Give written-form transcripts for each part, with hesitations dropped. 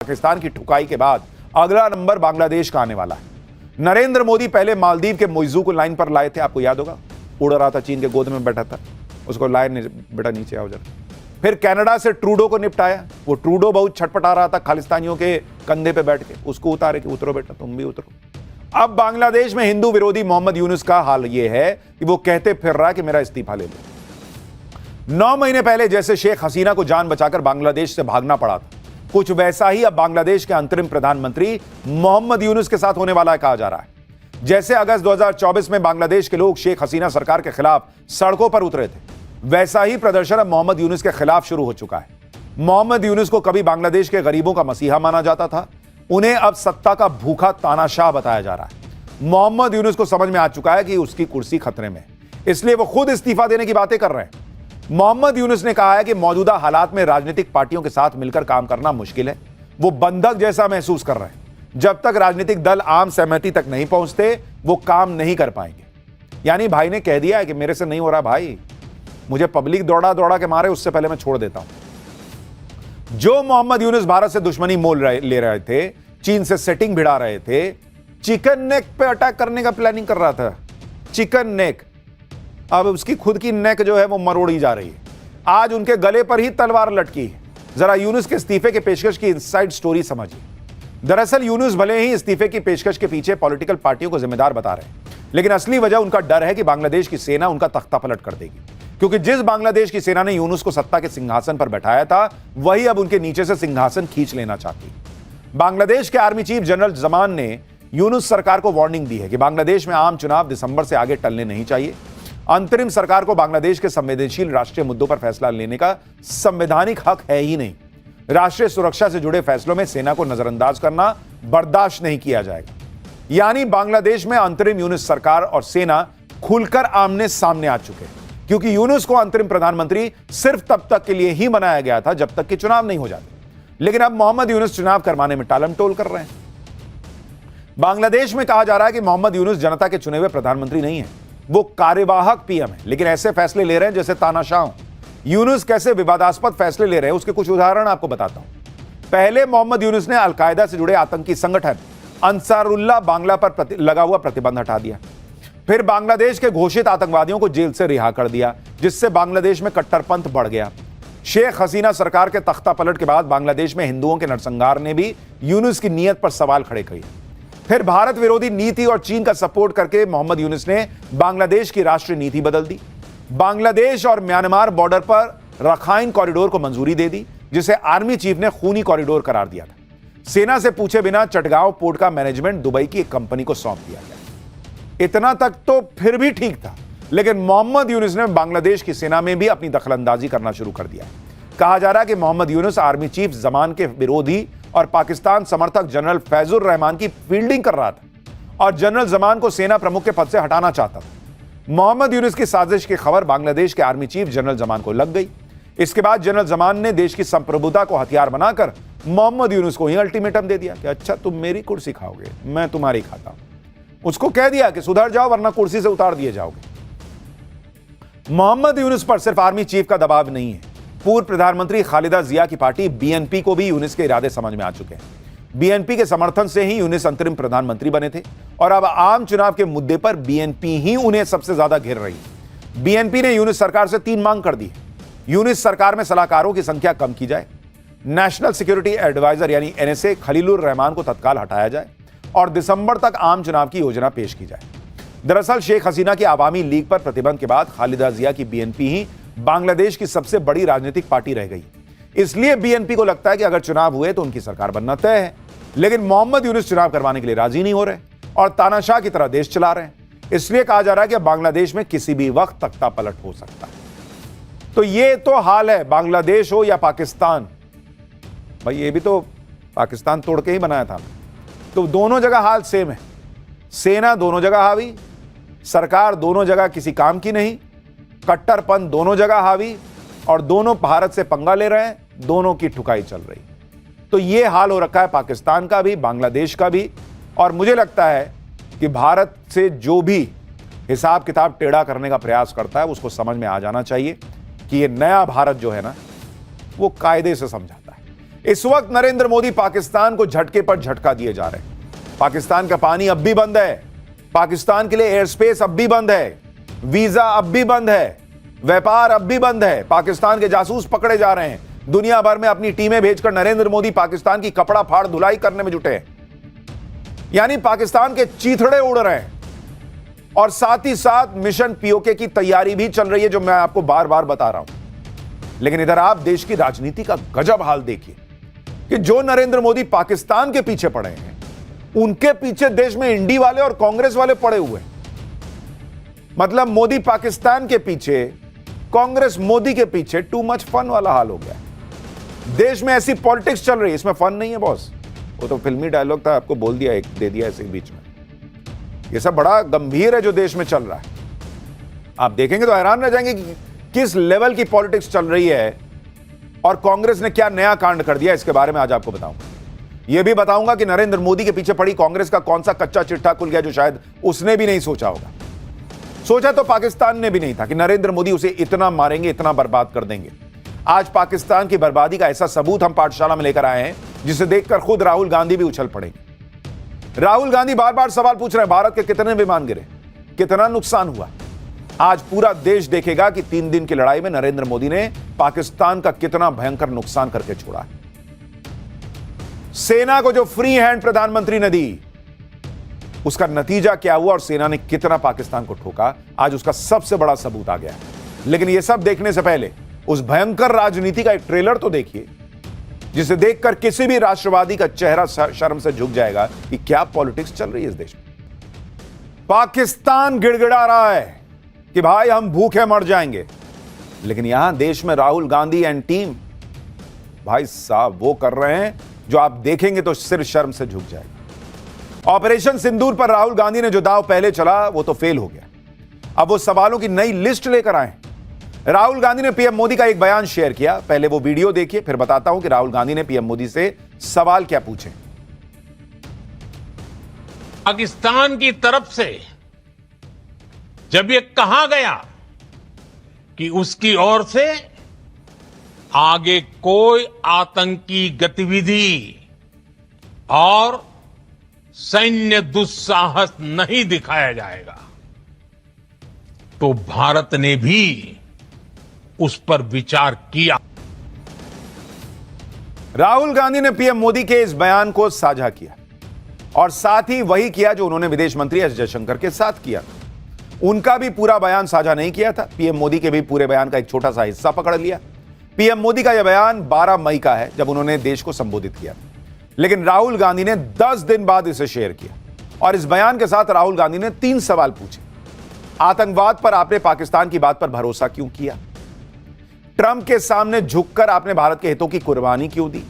पाकिस्तान की ठुकाई के बाद अगला नंबर बांग्लादेश का आने वाला है। नरेंद्र मोदी पहले मालदीव के मोइजू को लाइन पर लाए थे, आपको याद होगा, उड़ रहा था, चीन के गोद में बैठा था, उसको लाए, बेटा नीचे आओ जरा। फिर कनाडा से ट्रूडो को निपटाया, वो ट्रूडो बहुत छटपटा रहा था खालिस्तानियों के कंधे पे बैठ के, उसको उतारे कि उतरो बेटा, तुम भी उतरो। अब बांग्लादेश में हिंदू विरोधी मोहम्मद यूनुस का हाल यह है कि वो कहते फिर रहा कि मेरा इस्तीफा ले लो। 9 महीने पहले जैसे शेख हसीना को जान बचाकर बांग्लादेश से भागना पड़ा था, कुछ वैसा ही अब बांग्लादेश के अंतरिम प्रधानमंत्री मोहम्मद यूनुस के साथ होने वाला है, कहा जा रहा है। जैसे अगस्त 2024 में बांग्लादेश के लोग शेख हसीना सरकार के खिलाफ सड़कों पर उतरे थे, वैसा ही प्रदर्शन अब मोहम्मद यूनुस के खिलाफ शुरू हो चुका है। मोहम्मद यूनुस को कभी बांग्लादेश के गरीबों का मसीहा माना जाता था, उन्हें अब सत्ता का भूखा तानाशाह बताया जा रहा है। मोहम्मद यूनुस को समझ में आ चुका है कि उसकी कुर्सी खतरे में, इसलिए वो खुद इस्तीफा देने की बातें कर रहे हैं। मोहम्मद यूनुस ने कहा है कि मौजूदा हालात में राजनीतिक पार्टियों के साथ मिलकर काम करना मुश्किल है, वो बंधक जैसा महसूस कर रहे हैं। जब तक राजनीतिक दल आम सहमति तक नहीं पहुंचते, वो काम नहीं कर पाएंगे। यानी भाई ने कह दिया है कि मेरे से नहीं हो रहा भाई, मुझे पब्लिक दौड़ा दौड़ा के मारे, उससे पहले मैं छोड़ देता हूं। जो मोहम्मद यूनुस भारत से दुश्मनी मोल ले रहे थे, चीन से सेटिंग भिड़ा रहे थे, चिकन नेक पे अटैक करने का प्लानिंग कर रहा था, चिकन नेक, अब उसकी खुद की नेक जो है वो मरोड़ी जा रही है। आज उनके गले पर ही तलवार लटकी है। जरा यूनुस के इस्तीफे के पेशकश की इनसाइड स्टोरी समझिए। दरअसल यूनुस भले ही इस्तीफे की पेशकश के पीछे पॉलिटिकल पार्टियों को जिम्मेदार बता रहे हैं, लेकिन असली वजह उनका डर है कि बांग्लादेश की सेना उनका तख्ता पलट कर देगी। क्योंकि जिस बांग्लादेश की सेना ने यूनुस को सत्ता के सिंहासन पर बैठाया था, वही अब उनके नीचे से सिंहासन खींच लेना चाहती। बांग्लादेश के आर्मी चीफ जनरल जमान ने यूनुस सरकार को वार्निंग दी है कि बांग्लादेश में आम चुनाव दिसंबर से आगे टलने नहीं चाहिए। अंतरिम सरकार को बांग्लादेश के संवेदनशील राष्ट्रीय मुद्दों पर फैसला लेने का संवैधानिक हक है ही नहीं। राष्ट्रीय सुरक्षा से जुड़े फैसलों में सेना को नजरअंदाज करना बर्दाश्त नहीं किया जाएगा। यानी बांग्लादेश में अंतरिम यूनुस सरकार और सेना खुलकर आमने सामने आ चुके हैं, क्योंकि यूनुस को अंतरिम प्रधानमंत्री सिर्फ तब तक के लिए ही बनाया गया था जब तक कि चुनाव नहीं हो जाते। लेकिन अब मोहम्मद यूनुस चुनाव करवाने में टालमटोल कर रहे हैं। बांग्लादेश में कहा जा रहा है कि मोहम्मद यूनुस जनता के चुने हुए प्रधानमंत्री नहीं है, वो कार्यवाहक पीएम है, लेकिन ऐसे फैसले ले रहे हैं जैसे तानाशाह। यूनुस कैसे विवादास्पद फैसले ले रहे हैं उसके कुछ उदाहरण आपको बताता हूं। पहले मोहम्मद यूनुस ने अलकायदा से जुड़े आतंकी संगठन अंसारुल्लाह बांग्ला पर लगा हुआ प्रतिबंध हटा दिया। फिर बांग्लादेश के घोषित आतंकवादियों को जेल से रिहा कर दिया, जिससे बांग्लादेश में कट्टरपंथ बढ़ गया। शेख हसीना सरकार के तख्ता पलट के बाद बांग्लादेश में हिंदुओं के नरसंहार ने भी यूनुस की नीयत पर सवाल खड़े किए। फिर भारत विरोधी नीति और चीन का सपोर्ट करके मोहम्मद यूनुस ने बांग्लादेश की राष्ट्रीय नीति बदल दी। बांग्लादेश और म्यांमार बॉर्डर पर रखाइन कॉरिडोर को मंजूरी दे दी, जिसे आर्मी चीफ ने खूनी कॉरिडोर करार दिया था। सेना से पूछे बिना चटगांव पोर्ट का मैनेजमेंट दुबई की एक कंपनी को सौंप दिया गया। इतना तक तो फिर भी ठीक था, लेकिन मोहम्मद यूनुस ने बांग्लादेश की सेना में भी अपनी दखलंदाजी करना शुरू कर दिया। कहा जा रहा है कि मोहम्मद यूनुस आर्मी चीफ जमान के विरोधी और पाकिस्तान समर्थक जनरल फैजुर रहमान की फील्डिंग कर रहा था और जनरल जमान को सेना प्रमुख के पद से हटाना चाहता था। मोहम्मद यूनुस की साजिश की खबर बांग्लादेश के आर्मी चीफ जनरल जमान को लग गई। इसके बाद जनरल जमान ने देश की संप्रभुता को हथियार बनाकर मोहम्मद यूनुस को ही अल्टीमेटम दे दिया कि अच्छा तुम मेरी कुर्सी खाओगे, मैं तुम्हारी खाता हूं। उसको कह दिया कि सुधर जाओ वरना कुर्सी से उतार दिए जाओगे। मोहम्मद यूनुस पर सिर्फ आर्मी चीफ का दबाव नहीं है, पूर्व प्रधानमंत्री खालिदा जिया की पार्टी बीएनपी को भी यूनुस के इरादे समझ में आ चुके हैं। बीएनपी के समर्थन से ही यूनुस अंतरिम प्रधानमंत्री बने थे और अब आम चुनाव के मुद्दे पर बीएनपी ही उन्हें सबसे ज्यादा घेर रही है। बीएनपी ने यूनुस सरकार से 3 मांग कर दी है। यूनुस सरकार में सलाहकारों की संख्या कम की जाए, नेशनल सिक्योरिटी एडवाइजर यानी एनएसए खलीलुर रहमान को तत्काल हटाया जाए और दिसंबर तक आम चुनाव की योजना पेश की जाए। दरअसल शेख हसीना की आवामी लीग पर प्रतिबंध के बाद खालिदा जिया की बीएनपी ही बांग्लादेश की सबसे बड़ी राजनीतिक पार्टी रह गई। इसलिए बीएनपी को लगता है कि अगर चुनाव हुए तो उनकी सरकार बनना तय है। लेकिन मोहम्मद यूनुस चुनाव करवाने के लिए राजी नहीं हो रहे और तानाशाह की तरह देश चला रहे हैं। इसलिए कहा जा रहा है कि बांग्लादेश में किसी भी वक्त तख्ता पलट हो सकता है। तो ये तो हाल है, बांग्लादेश हो या पाकिस्तान। भाई ये भी तो पाकिस्तान तोड़ के ही बनाया था, तो दोनों जगह हाल सेम है। सेना दोनों जगह हावी, सरकार दोनों जगह किसी काम की नहीं, कट्टरपंथ दोनों जगह हावी और दोनों भारत से पंगा ले रहे हैं, दोनों की ठुकाई चल रही। तो ये हाल हो रखा है पाकिस्तान का भी, बांग्लादेश का भी। और मुझे लगता है कि भारत से जो भी हिसाब किताब टेढ़ा करने का प्रयास करता है उसको समझ में आ जाना चाहिए कि ये नया भारत जो है ना वो कायदे से समझाता है। इस वक्त नरेंद्र मोदी पाकिस्तान को झटके पर झटका दिए जा रहे हैं। पाकिस्तान का पानी अब भी बंद है, पाकिस्तान के लिए एयर स्पेस अब भी बंद है, वीजा अब भी बंद है, व्यापार अब भी बंद है, पाकिस्तान के जासूस पकड़े जा रहे हैं। दुनिया भर में अपनी टीमें भेजकर नरेंद्र मोदी पाकिस्तान की कपड़ा फाड़ धुलाई करने में जुटे हैं। यानी पाकिस्तान के चीथड़े उड़ रहे हैं और साथ ही साथ मिशन पीओके की तैयारी भी चल रही है, जो मैं आपको बार बार बता रहा हूं। लेकिन इधर आप देश की राजनीति का गजब हाल देखिए कि जो नरेंद्र मोदी पाकिस्तान के पीछे पड़े हैं, उनके पीछे देश में इंडी वाले और कांग्रेस वाले पड़े हुए हैं। मतलब मोदी पाकिस्तान के पीछे, कांग्रेस मोदी के पीछे। टू मच फन वाला हाल हो गया। देश में ऐसी पॉलिटिक्स चल रही है, इसमें फन नहीं है बॉस। वो तो फिल्मी डायलॉग था, आपको बोल दिया, एक दे दिया ऐसे बीच में। ये सब बड़ा गंभीर है जो देश में चल रहा है। आप देखेंगे तो हैरान रह जाएंगे कि किस लेवल की पॉलिटिक्स चल रही है और कांग्रेस ने क्या नया कांड कर दिया। इसके बारे में आज आपको बताऊंगा। यह भी बताऊंगा कि नरेंद्र मोदी के पीछे पड़ी कांग्रेस का कौन सा कच्चा चिट्ठा खुल गया जो शायद उसने भी नहीं सोचा होगा। सोचा तो पाकिस्तान ने भी नहीं था कि नरेंद्र मोदी उसे इतना मारेंगे, इतना बर्बाद कर देंगे। आज पाकिस्तान की बर्बादी का ऐसा सबूत हम पाठशाला में लेकर आए हैं जिसे देखकर खुद राहुल गांधी भी उछल पड़ेंगे। राहुल गांधी बार बार सवाल पूछ रहे हैं, भारत के कितने विमान गिरे, कितना नुकसान हुआ। आज पूरा देश देखेगा कि 3 दिन की लड़ाई में नरेंद्र मोदी ने पाकिस्तान का कितना भयंकर नुकसान करके छोड़ा है। सेना को जो फ्री हैंड प्रधानमंत्री ने दी, उसका नतीजा क्या हुआ और सेना ने कितना पाकिस्तान को ठोका, आज उसका सबसे बड़ा सबूत आ गया है। लेकिन यह सब देखने से पहले उस भयंकर राजनीति का एक ट्रेलर तो देखिए, जिसे देखकर किसी भी राष्ट्रवादी का चेहरा शर्म से झुक जाएगा कि क्या पॉलिटिक्स चल रही है इस देश में। पाकिस्तान गिड़गिड़ा रहा है कि भाई हम भूखे मर जाएंगे, लेकिन यहां देश में राहुल गांधी एंड टीम भाई साहब वो कर रहे हैं जो आप देखेंगे तो सिर शर्म से झुक जाएगा। ऑपरेशन सिंदूर पर राहुल गांधी ने जो दांव पहले चला वो तो फेल हो गया। अब वो सवालों की नई लिस्ट लेकर आए। राहुल गांधी ने पीएम मोदी का एक बयान शेयर किया। पहले वो वीडियो देखिए, फिर बताता हूं कि राहुल गांधी ने पीएम मोदी से सवाल क्या पूछे। पाकिस्तान की तरफ से जब ये कहा गया कि उसकी ओर से आगे कोई आतंकी गतिविधि और सैन्य दुस्साहस नहीं दिखाया जाएगा, तो भारत ने भी उस पर विचार किया। राहुल गांधी ने पीएम मोदी के इस बयान को साझा किया और साथ ही वही किया जो उन्होंने विदेश मंत्री एस जयशंकर के साथ किया। उनका भी पूरा बयान साझा नहीं किया था, पीएम मोदी के भी पूरे बयान का एक छोटा सा हिस्सा पकड़ लिया। पीएम मोदी का यह बयान 12 मई का है, जब उन्होंने देश को संबोधित किया। लेकिन राहुल गांधी ने 10 दिन बाद इसे शेयर किया और इस बयान के साथ राहुल गांधी ने 3 सवाल पूछे। आतंकवाद पर आपने पाकिस्तान की बात पर भरोसा क्यों किया? ट्रंप के सामने झुककर आपने भारत के हितों की कुर्बानी क्यों दी?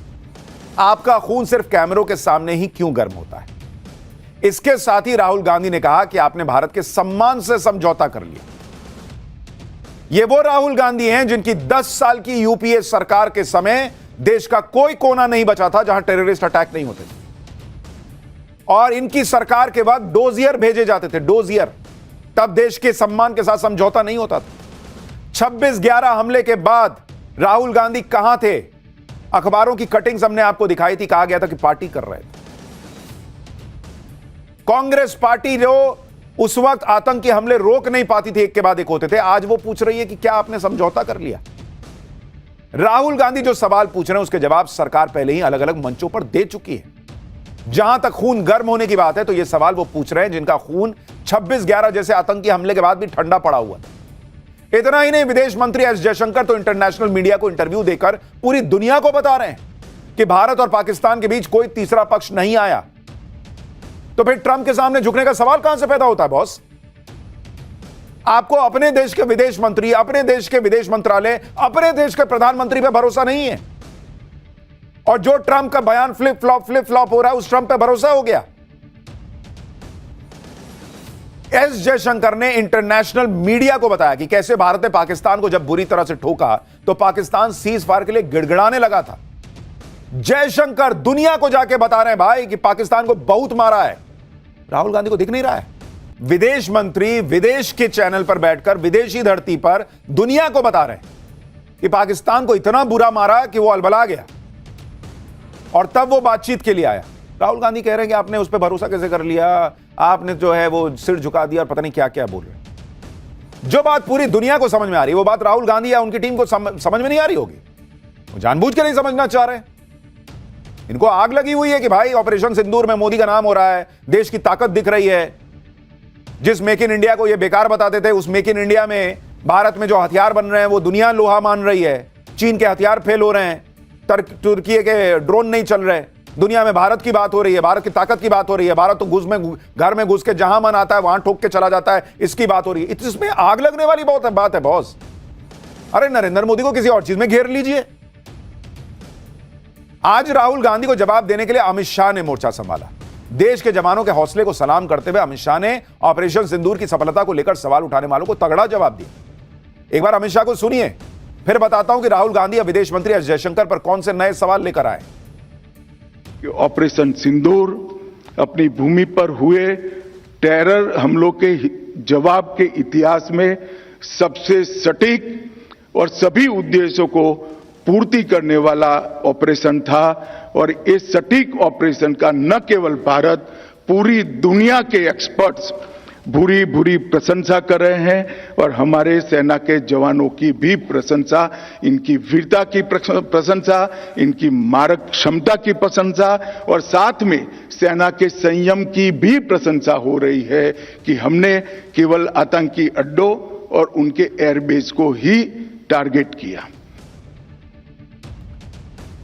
आपका खून सिर्फ कैमरों के सामने ही क्यों गर्म होता है? इसके साथ ही राहुल गांधी ने कहा कि आपने भारत के सम्मान से समझौता कर लिया। ये वो राहुल गांधी हैं जिनकी 10 साल की यूपीए सरकार के समय देश का कोई कोना नहीं बचा था जहां टेररिस्ट अटैक नहीं होते थे। और इनकी सरकार के बाद डोजियर भेजे जाते थे, डोजियर। तब देश के सम्मान के साथ समझौता नहीं होता था। 26/11 हमले के बाद राहुल गांधी कहां थे? अखबारों की कटिंग्स हमने आपको दिखाई थी, कहा गया था कि पार्टी कर रहे थे। कांग्रेस पार्टी जो उस वक्त आतंकी हमले रोक नहीं पाती थी, एक के बाद एक होते थे, आज वो पूछ रही है कि क्या आपने समझौता कर लिया? राहुल गांधी जो सवाल पूछ रहे हैं उसके जवाब सरकार पहले ही अलग अलग मंचों पर दे चुकी है। जहां तक खून गर्म होने की बात है तो ये सवाल वो पूछ रहे हैं जिनका खून 26/11 जैसे आतंकी हमले के बाद भी ठंडा पड़ा हुआ था। इतना ही नहीं, विदेश मंत्री एस जयशंकर तो इंटरनेशनल मीडिया को इंटरव्यू देकर पूरी दुनिया को बता रहे हैं कि भारत और पाकिस्तान के बीच कोई तीसरा पक्ष नहीं आया। तो फिर ट्रंप के सामने झुकने का सवाल कहां से पैदा होता है बॉस? आपको अपने देश के विदेश मंत्री, अपने देश के विदेश मंत्रालय, अपने देश के प्रधानमंत्री पे भरोसा नहीं है, और जो ट्रंप का बयान फ्लिप फ्लॉप हो रहा है उस ट्रंप पे भरोसा हो गया। एस जयशंकर ने इंटरनेशनल मीडिया को बताया कि कैसे भारत ने पाकिस्तान को जब बुरी तरह से ठोका तो पाकिस्तान सीज फायर के लिए गिड़गिड़ाने लगा था। जयशंकर दुनिया को जाके बता रहे हैं भाई कि पाकिस्तान को बहुत मारा है। राहुल गांधी को दिख नहीं रहा है? विदेश मंत्री विदेश के चैनल पर बैठकर विदेशी धरती पर दुनिया को बता रहे हैं कि पाकिस्तान को इतना बुरा मारा कि वो अलबला गया। और तब वो बातचीत के लिए आया। राहुल गांधी कह रहे हैं कि आपने उस पर भरोसा कैसे कर लिया, आपने जो है वो सिर झुका दिया और पता नहीं क्या क्या बोल रहे हैं। जो बात पूरी दुनिया को समझ में आ रही है वो बात राहुल गांधी या उनकी टीम को समझ में नहीं आ रही होगी। वो जानबूझ के नहीं समझना चाह रहे। इनको आग लगी हुई है कि भाई ऑपरेशन सिंदूर में मोदी का नाम हो रहा है, देश की ताकत दिख रही है। जिस मेक इन इंडिया को ये बेकार बताते थे, उस मेक इन इंडिया में भारत में जो हथियार बन रहे हैं वो दुनिया लोहा मान रही है। चीन के हथियार फेल हो रहे हैं, तुर्की के ड्रोन नहीं चल रहे, दुनिया में भारत की बात हो रही है, भारत की ताकत की बात हो रही है। भारत तो घर में घुस के जहां मन आता है वहां ठोक के चला जाता है, इसकी बात हो रही है। इसमें आग लगने वाली बात है बॉस। अरे नरेंद्र मोदी को किसी और चीज में घेर लीजिए। आज राहुल गांधी को जवाब देने के लिए अमित शाह ने मोर्चा संभाला। देश के जवानों के हौसले को सलाम करते हुए अमित शाह ने ऑपरेशन सिंदूर की सफलता को लेकर सवाल उठाने वालों को तगड़ा जवाब दिया। एक बार अमित शाह को सुनिए, फिर बताता हूं कि राहुल गांधी या विदेश मंत्री एस जयशंकर पर कौन से नए सवाल लेकर आए। ऑपरेशन सिंदूर अपनी भूमि पर हुए टेरर हमलों के जवाब के इतिहास में सबसे सटीक और सभी उद्देश्यों को पूर्ति करने वाला ऑपरेशन था। और इस सटीक ऑपरेशन का न केवल भारत, पूरी दुनिया के एक्सपर्ट्स भूरी भूरी प्रशंसा कर रहे हैं और हमारे सेना के जवानों की भी प्रशंसा, इनकी वीरता की प्रशंसा, इनकी मारक क्षमता की प्रशंसा और साथ में सेना के संयम की भी प्रशंसा हो रही है कि हमने केवल आतंकी अड्डों और उनके एयरबेस को ही टारगेट किया।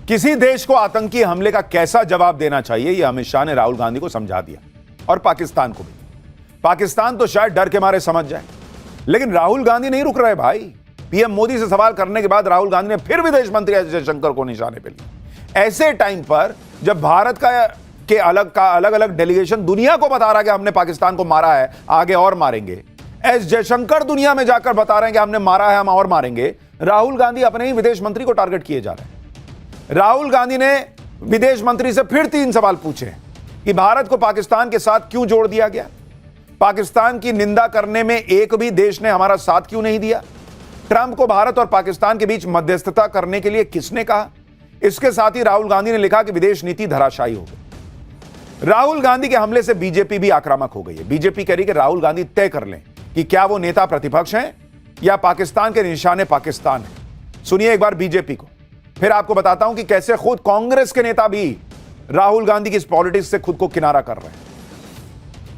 किसी देश को आतंकी हमले का कैसा जवाब देना चाहिए यह अमित शाह ने राहुल गांधी को समझा दिया, और पाकिस्तान को भी। पाकिस्तान तो शायद डर के मारे समझ जाए, लेकिन राहुल गांधी नहीं रुक रहे भाई। पीएम मोदी से सवाल करने के बाद राहुल गांधी ने फिर विदेश मंत्री एस जयशंकर को निशाने पे लिया। ऐसे टाइम पर जब भारत का अलग अलग डेलीगेशन दुनिया को बता रहा है कि हमने पाकिस्तान को मारा है, आगे और मारेंगे, एस जयशंकर दुनिया में जाकर बता रहे हैं कि हमने मारा है, हम और मारेंगे, राहुल गांधी अपने ही विदेश मंत्री को टारगेट किए जा रहे हैं। राहुल गांधी ने विदेश मंत्री से फिर 3 सवाल पूछे कि भारत को पाकिस्तान के साथ क्यों जोड़ दिया गया, पाकिस्तान की निंदा करने में एक भी देश ने हमारा साथ क्यों नहीं दिया, ट्रंप को भारत और पाकिस्तान के बीच मध्यस्थता करने के लिए किसने कहा। इसके साथ ही राहुल गांधी ने लिखा कि विदेश नीति धराशायी हो गई। राहुल गांधी के हमले से बीजेपी भी आक्रामक हो गई है। बीजेपी कह रही कि राहुल गांधी तय कर लें कि क्या वो नेता प्रतिपक्ष हैं या पाकिस्तान के निशाने पाकिस्तान है। सुनिए एक बार बीजेपी को, फिर आपको बताता हूं कि कैसे खुद कांग्रेस के नेता भी राहुल गांधी की इस पॉलिटिक्स से खुद को किनारा कर रहे हैं।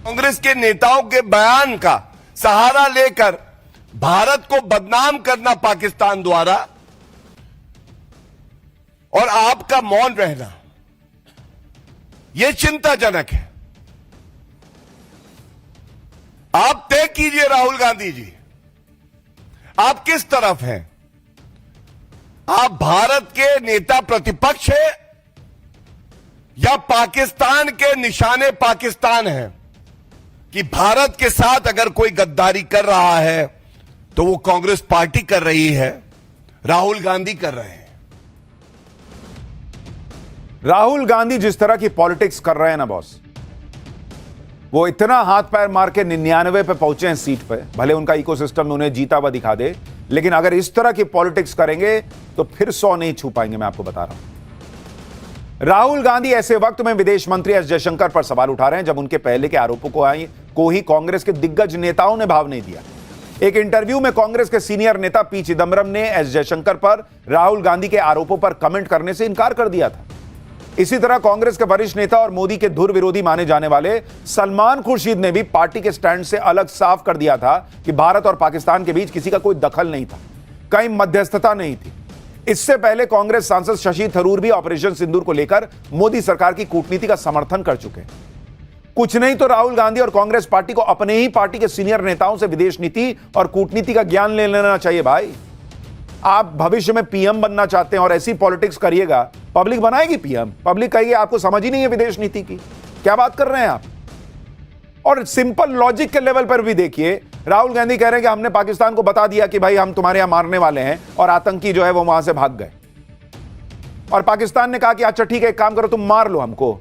कांग्रेस के नेताओं के बयान का सहारा लेकर भारत को बदनाम करना पाकिस्तान द्वारा और आपका मौन रहना, यह चिंताजनक है। आप तय कीजिए राहुल गांधी जी, आप किस तरफ हैं? आप भारत के नेता प्रतिपक्ष हैं या पाकिस्तान के निशाने पाकिस्तान हैं? कि भारत के साथ अगर कोई गद्दारी कर रहा है तो वो कांग्रेस पार्टी कर रही है, राहुल गांधी कर रहे हैं। राहुल गांधी जिस तरह की पॉलिटिक्स कर रहे हैं ना बॉस, वो इतना हाथ पैर मार के 99 पे पहुंचे हैं सीट पे, भले उनका इकोसिस्टम उन्हें जीता हुआ दिखा दे, लेकिन अगर इस तरह की पॉलिटिक्स करेंगे तो फिर 100 नहीं छू पाएंगे, मैं आपको बता रहा हूं। राहुल गांधी ऐसे वक्त में विदेश मंत्री एस जयशंकर पर सवाल उठा रहे हैं जब उनके पहले के आरोपों को ही कांग्रेस के दिग्गज नेताओं ने भाव नहीं दिया। एक इंटरव्यू में कांग्रेस के सीनियर नेता पी चिदंबरम ने एस जयशंकर पर राहुल गांधी के आरोपों पर कमेंट करने से इनकार कर दिया था। इसी तरह कांग्रेस के वरिष्ठ नेता और मोदी के धुर विरोधी माने जाने वाले सलमान खुर्शीद ने भी पार्टी के स्टैंड से अलग साफ कर दिया था कि भारत और पाकिस्तान के बीच किसी का कोई दखल नहीं था, कहीं मध्यस्थता नहीं थी। इससे पहले कांग्रेस सांसद शशि थरूर भी ऑपरेशन सिंदूर को लेकर मोदी सरकार की कूटनीति का समर्थन कर चुके हैं। कुछ नहीं तो राहुल गांधी और कांग्रेस पार्टी को अपने ही पार्टी के सीनियर नेताओं से विदेश नीति और कूटनीति का ज्ञान ले लेना चाहिए भाई। आप भविष्य में पीएम बनना चाहते हैं और ऐसी पॉलिटिक्स करिएगा, पब्लिक बनाएगी पीएम। पब्लिक कहिए आपको समझ ही नहीं है विदेश नीति की, क्या बात कर रहे हैं आप। और सिंपल लॉजिक के लेवल पर भी देखिए, राहुल गांधी कह रहे हैं कि हमने पाकिस्तान को बता दिया कि भाई हम तुम्हारे यहां मारने वाले हैं और आतंकी जो है वो वहां से भाग गए, और पाकिस्तान ने कहा कि अच्छा ठीक है एक काम करो तुम मार लो हमको।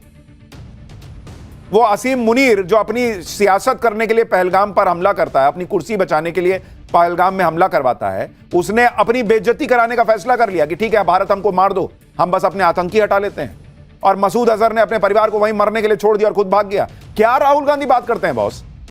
वो असीम मुनीर जो अपनी सियासत करने के लिए पहलगाम पर हमला करता है, अपनी कुर्सी बचाने के लिए पहलगाम में हमला करवाता है, उसने अपनी बेइज्जती कराने का फैसला कर लिया कि ठीक है भारत हमको मार दो, हम बस अपने आतंकी हटा लेते हैं। और मसूद अजहर ने अपने परिवार को वहीं मरने के लिए छोड़ दिया और खुद भाग गया। क्या राहुल गांधी बात करते हैं बॉस?